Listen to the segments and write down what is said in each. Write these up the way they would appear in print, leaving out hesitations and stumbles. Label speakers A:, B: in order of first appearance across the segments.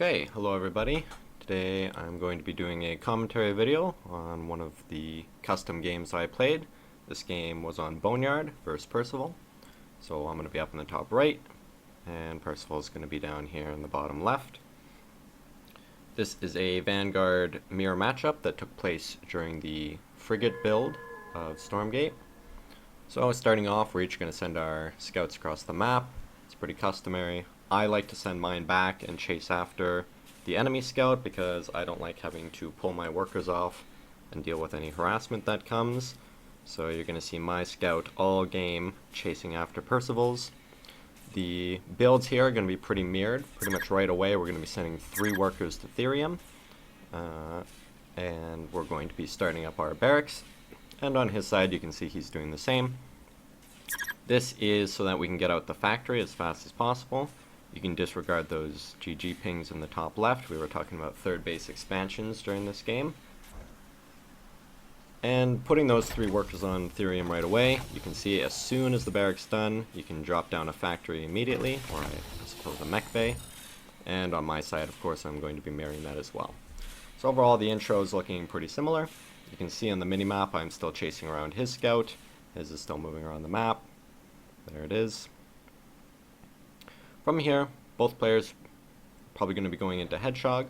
A: Okay, hello everybody. Today I'm going to be doing a commentary video on one of the custom games I played. This game was on Boneyard versus Percival. So I'm going to be up in the top right, and Percival is going to be down here in the bottom left. This is a Vanguard mirror matchup that took place during the frigate build of Stormgate. So starting off, we're each going to send our scouts across the map. It's pretty customary. I like to send mine back and chase after the enemy scout because I don't like having to pull my workers off and deal with any harassment that comes. So you're going to see my scout all game chasing after Percival's. The builds here are going to be pretty mirrored. Pretty much right away we're going to be sending 3 workers to Therium. And we're going to be starting up our barracks. And on his side you can see he's doing the same. This is so that we can get out the factory as fast as possible. You can disregard those GG pings in the top left. We were talking about third base expansions during this game. And putting those 3 workers on Therium right away, you can see as soon as the barracks done, you can drop down a factory immediately, or I suppose a mech bay. And on my side, of course, I'm going to be mirroring that as well. So overall, the intro is looking pretty similar. You can see on the minimap, I'm still chasing around his scout. His is still moving around the map. There it is. From here, both players probably going to be going into Hedgehog.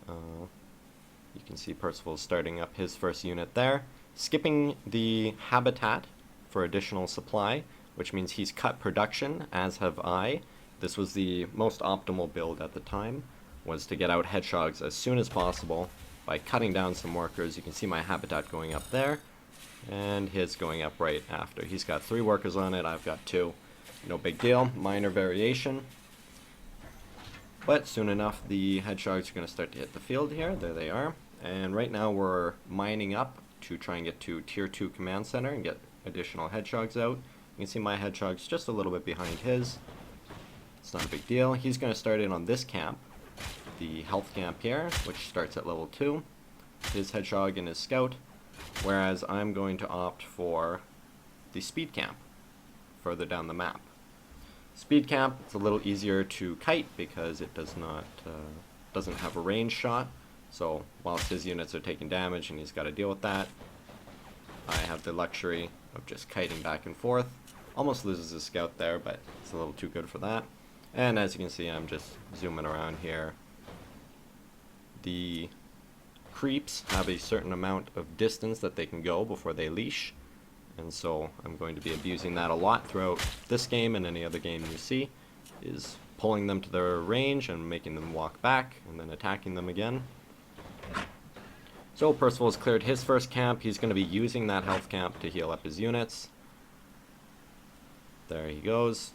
A: You can see Percival starting up his first unit there, skipping the habitat for additional supply, which means he's cut production, as have I. This was the most optimal build at the time, was to get out Hedgehogs as soon as possible by cutting down some workers. You can see my habitat going up there, and his going up right after. He's got 3 workers on it, I've got 2. No big deal, minor variation. But soon enough, the Hedgehogs are going to start to hit the field here. There they are. And right now we're mining up to try and get to Tier 2 Command Center and get additional Hedgehogs out. You can see my Hedgehog's just a little bit behind his. It's not a big deal. He's going to start in on this camp, the health camp here, which starts at level 2. His Hedgehog and his Scout. Whereas I'm going to opt for the speed camp further down the map. Speed camp, it's a little easier to kite because it doesn't have a range shot. So whilst his units are taking damage and he's got to deal with that, I have the luxury of just kiting back and forth. Almost loses his scout there, but it's a little too good for that. And as you can see, I'm just zooming around here. The creeps have a certain amount of distance that they can go before they leash, and so I'm going to be abusing that a lot throughout this game and any other game you see, is pulling them to their range and making them walk back and then attacking them again. So Percival has cleared his first camp. He's going to be using that health camp to heal up his units. There he goes.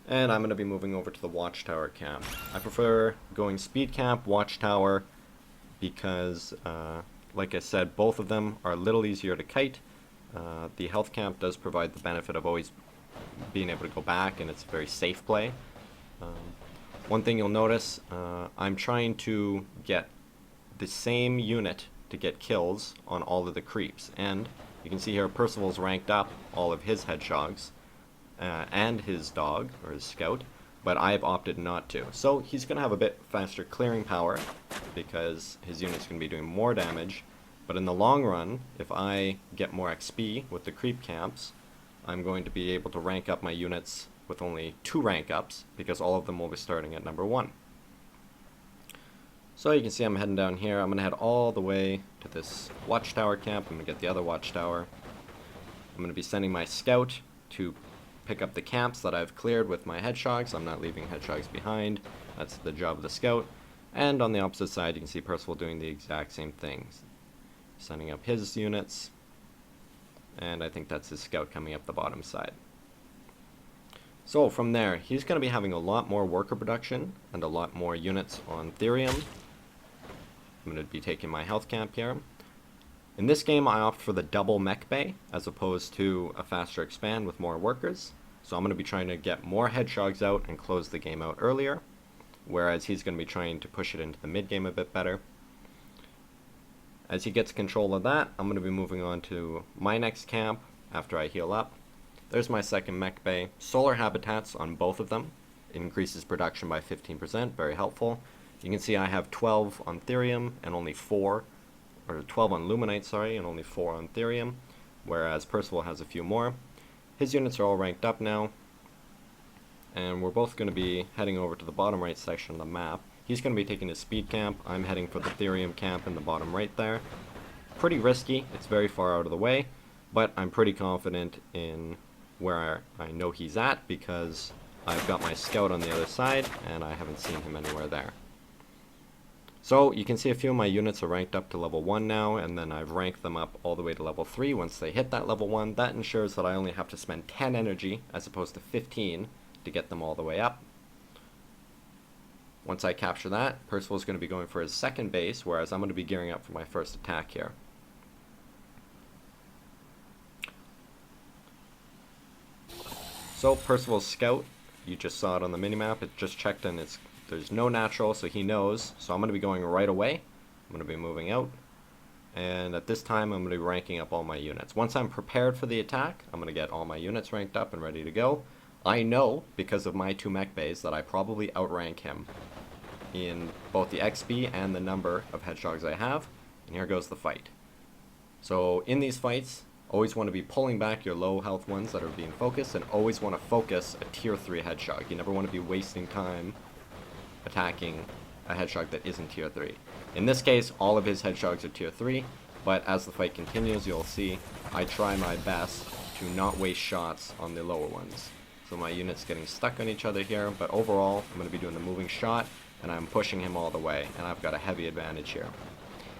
A: And I'm going to be moving over to the watchtower camp. I prefer going speed camp, watchtower, because, like I said, both of them are a little easier to kite. The health camp does provide the benefit of always being able to go back, and it's a very safe play. One thing you'll notice, I'm trying to get the same unit to get kills on all of the creeps, and you can see here Percival's ranked up all of his Hedgehogs and his dog, or his scout, but I've opted not to. So he's going to have a bit faster clearing power because his unit's going to be doing more damage. But in the long run, if I get more XP with the creep camps, I'm going to be able to rank up my units with only 2 rank ups because all of them will be starting at number 1. So you can see I'm heading down here. I'm going to head all the way to this watchtower camp. I'm going to get the other watchtower. I'm going to be sending my scout to pick up the camps that I've cleared with my Hedgehogs. I'm not leaving Hedgehogs behind. That's the job of the scout. And on the opposite side, you can see Percival doing the exact same things. Sending up his units. And I think that's his scout coming up the bottom side. So from there, he's going to be having a lot more worker production and a lot more units on Therium. I'm going to be taking my health camp here. In this game, I opt for the double mech bay as opposed to a faster expand with more workers. So I'm going to be trying to get more Hedgehogs out and close the game out earlier, whereas he's going to be trying to push it into the mid game a bit better. As he gets control of that, I'm going to be moving on to my next camp after I heal up. There's my second mech bay. Solar habitats on both of them. It increases production by 15%, very helpful. You can see I have 12 on Therium and only 4, or 12 on Luminite, sorry, and only 4 on Therium, whereas Percival has a few more. His units are all ranked up now, and we're both going to be heading over to the bottom right section of the map. He's going to be taking his speed camp. I'm heading for the Therium camp in the bottom right there. Pretty risky, it's very far out of the way, but I'm pretty confident in where I know he's at because I've got my scout on the other side and I haven't seen him anywhere there. So you can see a few of my units are ranked up to level 1 now, and then I've ranked them up all the way to level 3. Once they hit that level 1, that ensures that I only have to spend 10 energy as opposed to 15 to get them all the way up. Once I capture that, Percival's going to be going for his second base, whereas I'm going to be gearing up for my first attack here. So Percival's scout, you just saw it on the minimap, it just checked and there's no natural, so he knows. So I'm going to be going right away. I'm going to be moving out. And at this time, I'm going to be ranking up all my units. Once I'm prepared for the attack, I'm going to get all my units ranked up and ready to go. I know, because of my 2 mech bays, that I probably outrank him in both the XP and the number of hedgehogs I have. And here goes the fight. So in these fights, always want to be pulling back your low health ones that are being focused, and always want to focus a tier 3 hedgehog. You never want to be wasting time attacking a hedgehog that isn't tier 3. In this case, all of his hedgehogs are tier 3, but as the fight continues, you'll see I try my best to not waste shots on the lower ones. So my unit's getting stuck on each other here, but overall, I'm going to be doing the moving shot, and I'm pushing him all the way, and I've got a heavy advantage here.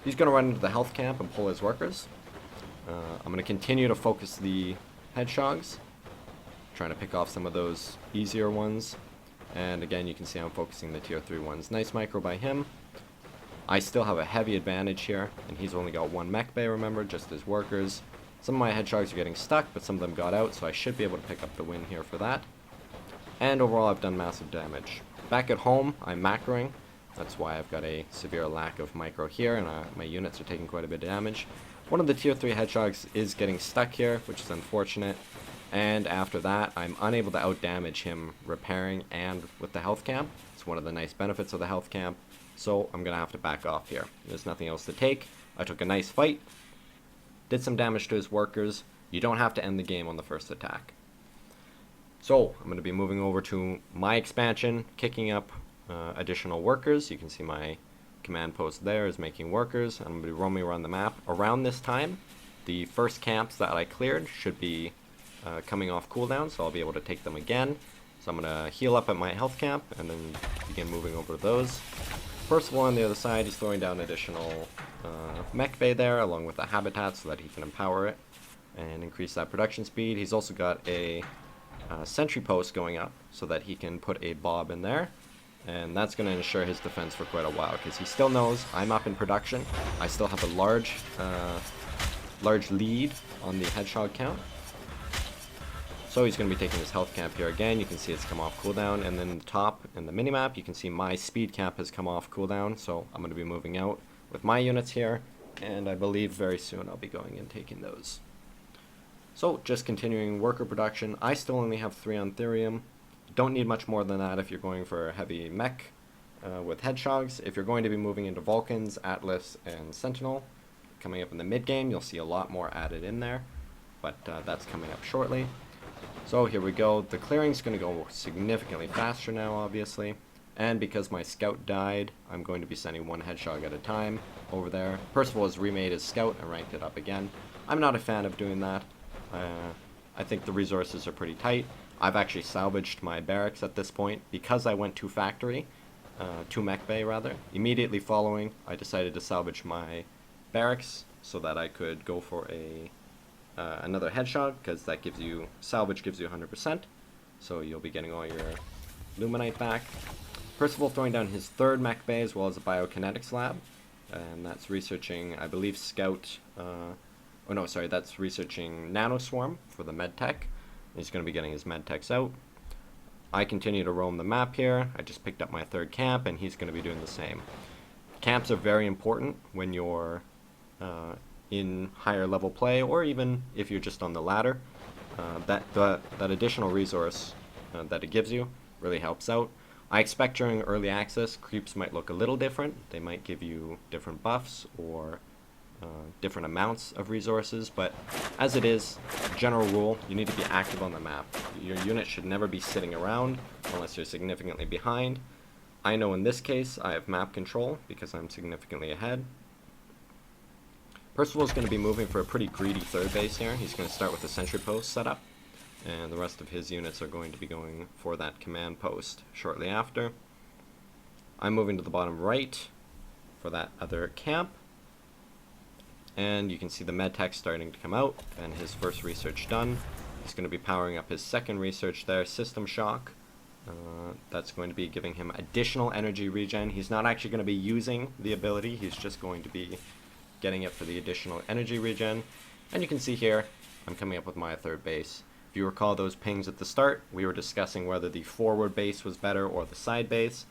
A: He's going to run into the health camp and pull his workers. I'm going to continue to focus the hedgehogs, trying to pick off some of those easier ones. And again, you can see I'm focusing the tier 3 ones. Nice micro by him. I still have a heavy advantage here, and he's only got 1 mech bay, remember, just his workers. Some of my hedgehogs are getting stuck, but some of them got out, so I should be able to pick up the win here for that. And overall, I've done massive damage. Back at home, I'm macroing. That's why I've got a severe lack of micro here, and my units are taking quite a bit of damage. One of the tier 3 hedgehogs is getting stuck here, which is unfortunate. And after that, I'm unable to outdamage him repairing and with the health camp. It's one of the nice benefits of the health camp. So I'm going to have to back off here. There's nothing else to take. I took a nice fight. Did some damage to his workers. You don't have to end the game on the first attack. So I'm going to be moving over to my expansion, kicking up additional workers. You can see my command post there is making workers. I'm going to be roaming around the map. Around this time, the first camps that I cleared should be coming off cooldown, so I'll be able to take them again. So I'm going to heal up at my health camp and then begin moving over to those. Percival on the other side, he's throwing down additional mech bay there along with the habitat so that he can empower it and increase that production speed. He's also got a sentry post going up so that he can put a bob in there, and that's going to ensure his defense for quite a while because he still knows I'm up in production. I still have a large lead on the hedgehog count. So he's going to be taking his health camp here again. You can see it's come off cooldown, and then the top in the minimap you can see my speed camp has come off cooldown, so I'm going to be moving out with my units here, and I believe very soon I'll be going and taking those. So just continuing worker production. I still only have 3 on Therium. Don't need much more than that if you're going for a heavy mech with hedgehogs. If you're going to be moving into Vulcans, Atlas, and Sentinel, coming up in the mid game, you'll see a lot more added in there, but that's coming up shortly. So here we go. The clearing's going to go significantly faster now, obviously. And because my scout died, I'm going to be sending 1 hedgehog at a time over there. Percival has remade his scout and ranked it up again. I'm not a fan of doing that. I think the resources are pretty tight. I've actually salvaged my barracks at this point because I went to factory, to mech bay rather. Immediately following, I decided to salvage my barracks so that I could go for another hedgehog, because that gives you, salvage gives you 100%, so you'll be getting all your luminite back. Percival throwing down his 3rd mech bay as well as a biokinetics lab, and that's researching, I believe, scout, oh no, sorry, that's researching nanoswarm for the medtech. He's going to be getting his medtechs out. I continue to roam the map here. I just picked up my 3rd camp, and he's going to be doing the same. Camps are very important when you're in higher level play, or even if you're just on the ladder. That additional resource that it gives you really helps out. I expect during early access, creeps might look a little different. They might give you different buffs or different amounts of resources, but as it is, general rule, you need to be active on the map. Your unit should never be sitting around unless you're significantly behind. I know in this case I have map control because I'm significantly ahead. Percival's going to be moving for a pretty greedy third base here. He's going to start with a sentry post setup, and the rest of his units are going to be going for that command post shortly after. I'm moving to the bottom right for that other camp. And you can see the medtech starting to come out and his first research done. He's going to be powering up his second research there, System Shock. That's going to be giving him additional energy regen. He's not actually going to be using the ability, he's just going to be getting it for the additional energy regen. And you can see here, I'm coming up with my third base. If you recall those pings at the start, we were discussing whether the forward base was better or the side base.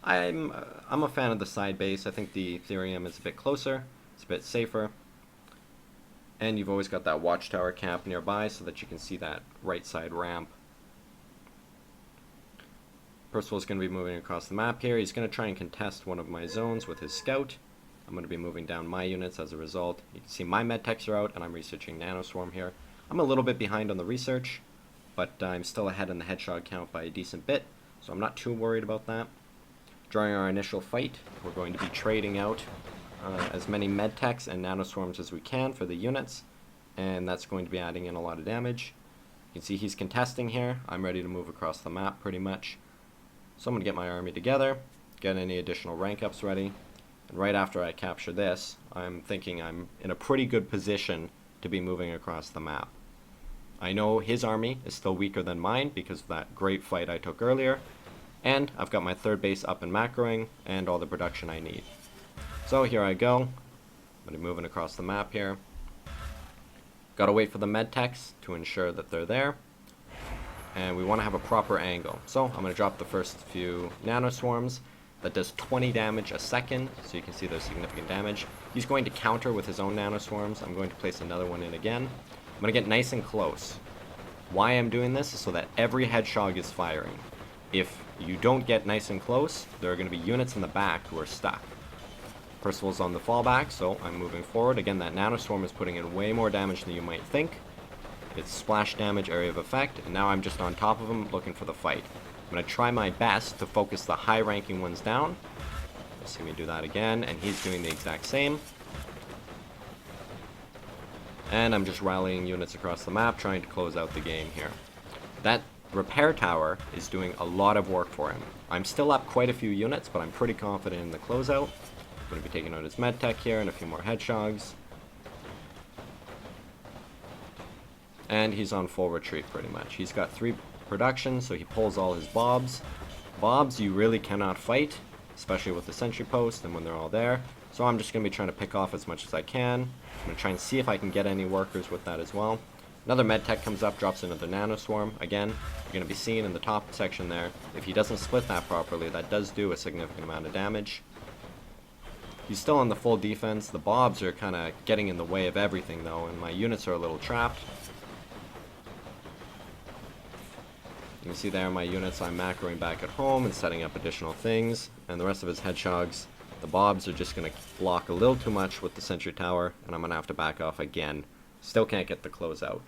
A: I'm a fan of the side base. I think the Therium is a bit closer, it's a bit safer. And you've always got that watchtower camp nearby so that you can see that right side ramp. Percival's going to be moving across the map here. He's going to try and contest one of my zones with his scout. I'm going to be moving down my units as a result. You can see my medtechs are out and I'm researching Nanoswarm here. I'm a little bit behind on the research, but I'm still ahead in the headshot count by a decent bit, so I'm not too worried about that. During our initial fight, we're going to be trading out as many medtechs and nanoswarms as we can for the units, and that's going to be adding in a lot of damage. You can see he's contesting here. I'm ready to move across the map pretty much. So I'm going to get my army together, get any additional rank ups ready, and right after I capture this, I'm thinking I'm in a pretty good position to be moving across the map. I know his army is still weaker than mine because of that great fight I took earlier, and I've got my third base up and macroing and all the production I need. So here I go. I'm going to be moving across the map here. Gotta wait for the medtechs to ensure that they're there. And we want to have a proper angle. So I'm going to drop the first few nanoswarms. That does 20 damage a second, so you can see there's significant damage. He's going to counter with his own nanoswarms. I'm going to place another one in again. I'm going to get nice and close. Why I'm doing this is so that every hedgehog is firing. If you don't get nice and close, there are going to be units in the back who are stuck. Percival's on the fallback, so I'm moving forward. Again, that nanoswarm is putting in way more damage than you might think. It's splash damage, area of effect, and now I'm just on top of him looking for the fight. I'm going to try my best to focus the high-ranking ones down. You'll see me do that again, and he's doing the exact same. And I'm just rallying units across the map, trying to close out the game here. That repair tower is doing a lot of work for him. I'm still up quite a few units, but I'm pretty confident in the closeout. I'm going to be taking out his medtech here and a few more hedgehogs. And he's on full retreat pretty much. He's got 3 production, so he pulls all his bobs. Bobs you really cannot fight, especially with the sentry post and when they're all there. So I'm just going to be trying to pick off as much as I can. I'm going to try and see if I can get any workers with that as well. Another medtech comes up, drops another nanoswarm. Again, you're going to be seeing in the top section there, if he doesn't split that properly, that does do a significant amount of damage. He's still on the full defense. The bobs are kind of getting in the way of everything though, and my units are a little trapped. You can see there my units, I'm macroing back at home and setting up additional things, and the rest of his hedgehogs, the bobs are just going to block a little too much with the sentry tower, and I'm going to have to back off again. Still can't get the closeout.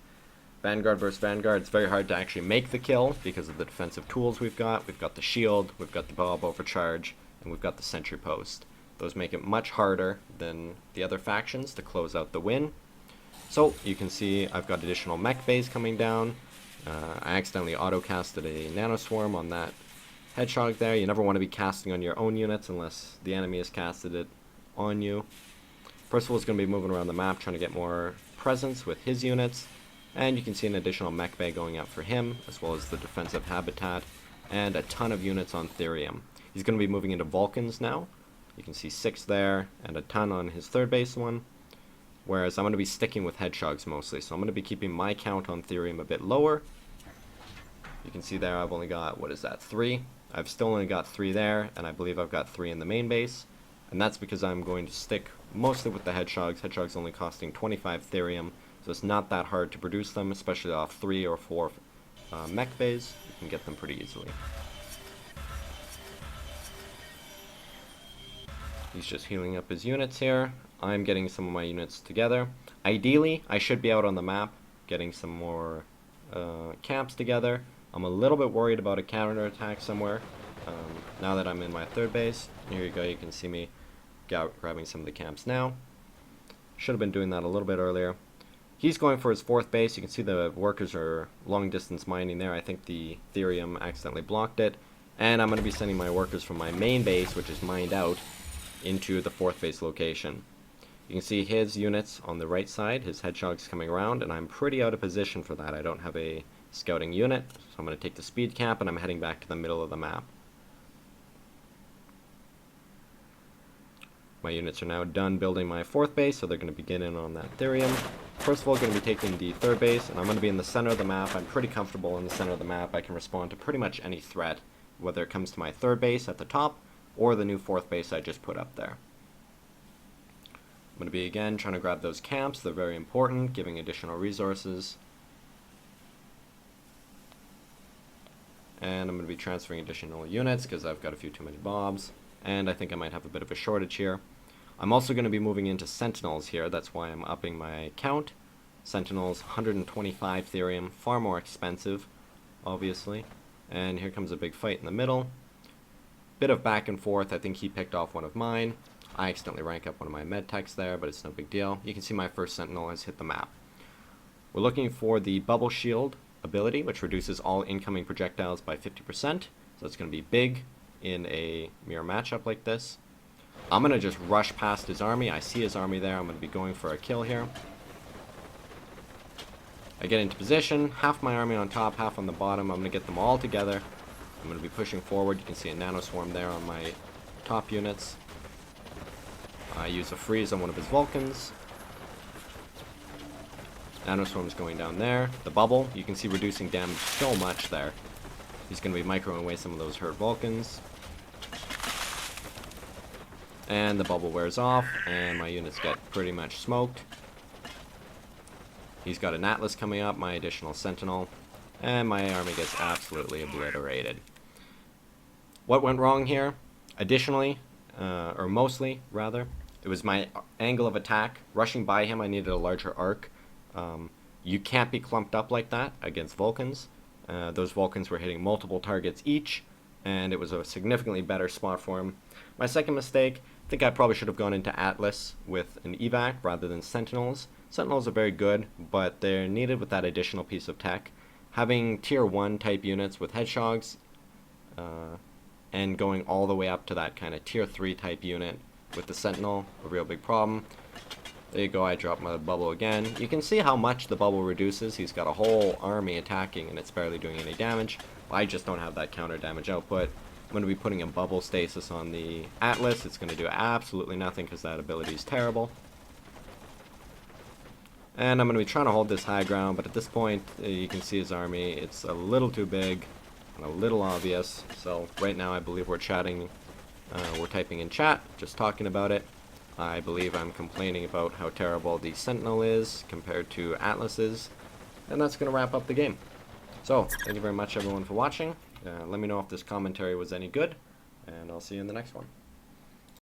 A: Vanguard versus Vanguard, it's very hard to actually make the kill because of the defensive tools we've got. We've got the shield, we've got the bob overcharge, and we've got the sentry post. Those make it much harder than the other factions to close out the win. So you can see I've got additional mech bays coming down. I accidentally auto-casted a nanoswarm on that hedgehog there. You never want to be casting on your own units unless the enemy has casted it on you. Percival is going to be moving around the map trying to get more presence with his units. And you can see an additional mech bay going up for him, as well as the defensive habitat, and a ton of units on Therium. He's going to be moving into Vulcans now. You can see 6 there, and a ton on his third base one. Whereas I'm going to be sticking with hedgehogs mostly, so I'm going to be keeping my count on Therium a bit lower. You can see there I've only got, 3? I've still only got 3 there, and I believe I've got 3 in the main base. And that's because I'm going to stick mostly with the hedgehogs. Hedgehogs only costing 25 Therium, so it's not that hard to produce them, especially off 3 or 4 mech bays. You can get them pretty easily. He's just healing up his units here. I'm getting some of my units together. Ideally, I should be out on the map getting some more camps together. I'm a little bit worried about a counterattack somewhere. Now that I'm in my third base, here you go, you can see me grabbing some of the camps now. Should have been doing that a little bit earlier. He's going for his fourth base. You can see the workers are long distance mining there. I think the Therium accidentally blocked it. And I'm going to be sending my workers from my main base, which is mined out, into the fourth base location. You can see his units on the right side, his hedgehogs coming around, and I'm pretty out of position for that. I don't have a scouting unit, so I'm going to take the speed camp and I'm heading back to the middle of the map. My units are now done building my fourth base, so they're going to begin in on that Therium. Percival is going to be taking the third base, and I'm going to be in the center of the map. I'm pretty comfortable in the center of the map. I can respond to pretty much any threat, whether it comes to my third base at the top or the new fourth base I just put up there. I'm going to be again trying to grab those camps. They're very important, giving additional resources. And I'm going to be transferring additional units because I've got a few too many mobs. And I think I might have a bit of a shortage here. I'm also going to be moving into Sentinels here. That's why I'm upping my count. Sentinels, 125 Therium, far more expensive, obviously. And here comes a big fight in the middle. Bit of back and forth. I think he picked off one of mine. I accidentally rank up one of my medtechs there, but it's no big deal. You can see my first Sentinel has hit the map. We're looking for the Bubble Shield ability, which reduces all incoming projectiles by 50%. So it's going to be big in a mirror matchup like this. I'm going to just rush past his army. I see his army there. I'm going to be going for a kill here. I get into position, half my army on top, half on the bottom. I'm going to get them all together. I'm going to be pushing forward. You can see a nanoswarm there on my top units. I use a freeze on one of his Vulcans. Nanoswarm's going down there. The bubble, you can see reducing damage so much there. He's going to be microing away some of those hurt Vulcans. And the bubble wears off, and my units get pretty much smoked. He's got an Atlas coming up, my additional Sentinel, and my army gets absolutely obliterated. What went wrong here? Additionally, or mostly, rather, it was my angle of attack. Rushing by him, I needed a larger arc. You can't be clumped up like that against Vulcans. Those Vulcans were hitting multiple targets each, and it was a significantly better spot for him. My second mistake, I think I probably should have gone into Atlas with an evac rather than Sentinels. Sentinels are very good, but they're needed with that additional piece of tech. Having tier 1 type units with hedgehogs and going all the way up to that kind of tier 3 type unit with the Sentinel, a real big problem. There you go, I dropped my bubble again. You can see how much the bubble reduces. He's got a whole army attacking and it's barely doing any damage. I just don't have that counter damage output. I'm going to be putting a bubble stasis on the Atlas. It's going to do absolutely nothing because that ability is terrible. And I'm going to be trying to hold this high ground, but at this point, you can see his army. It's a little too big and a little obvious. So right now I believe we're chatting, we're typing in chat, just talking about it. I believe I'm complaining about how terrible the Sentinel is compared to Atlas's. And that's going to wrap up the game. So, thank you very much everyone for watching. Let me know if this commentary was any good, and I'll see you in the next one.